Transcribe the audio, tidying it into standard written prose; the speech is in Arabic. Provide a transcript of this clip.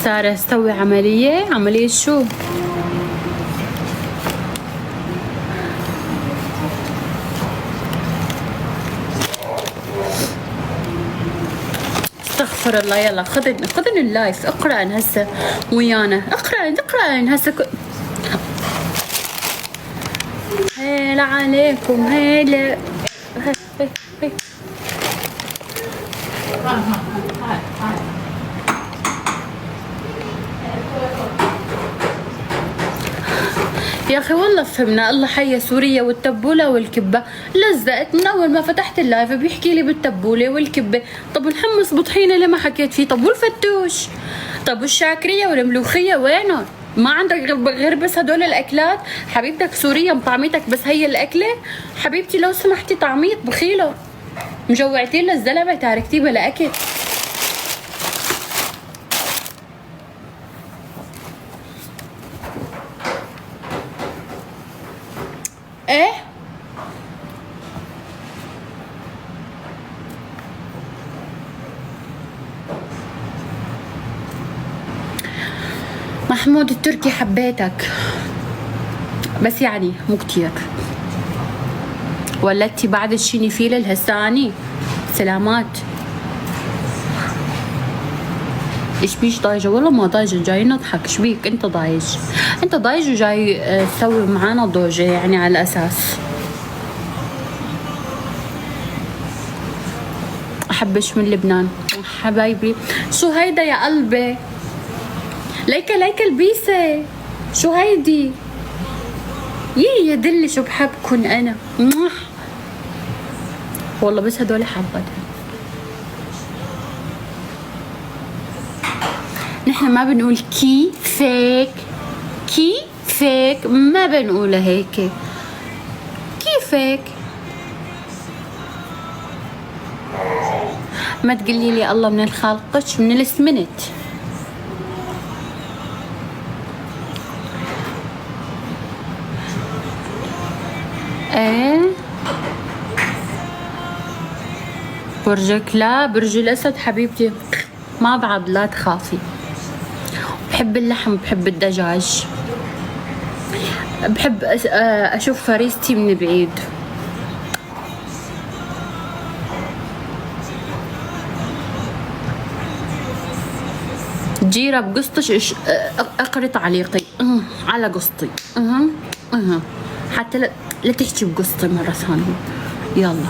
سارة استوي عملية شو؟ استغفر الله. يلا خذن اللايف، اقرأن هسه ويانا، اقرأن هسه هلا عليكم. هلا يا اخي والله فهمنا. الله حي سوريا والتبوله والكبه. لزقت من اول ما فتحت اللايف بيحكي لي بالتبوله والكبه. طب والحمص بطحينه اللي ما حكيت فيه؟ طب والفتوش؟ طب والشاكريه والملوخيه وينهم؟ ما عندك غير بس هدول الاكلات؟ حبيبتك سوريا مطعميتك بس هي الاكله؟ حبيبتي لو سمحتي طعميت بخيله، مجوعتين للزلمه تاركتيه بلا اكل. ايه محمود التركي حبيتك بس يعني مو كتير. ولدتي بعد الشينيفيل الهساني. سلامات. ايش بيش ضايجه؟ والله ما ضايجه، جاي نضحك. ايش بيك انت ضايج؟ انت ضايج وجاي تسوي معانا ضوجه يعني على الاساس. احبش من لبنان حبايبي. شو هيدا يا قلبي؟ ليكا البيسه. شو هيدي؟ يا دلي شو بحبكن انا. والله بس هدول حبتها. نحن ما بنقول كيفك، ما بنقولها هيك. كيفك؟ ما تقولي لي الله من الخالقش، من الاسمنت. ايه برجك؟ لا برج الاسد حبيبتي ما بعد، لا تخافي. بحب اللحم، بحب الدجاج، بحب اشوف فريستي من بعيد. جيرة بقسطش اقري تعليقي على قسطي. حتى لا تحكي بقسطي مرة ثانية. يلا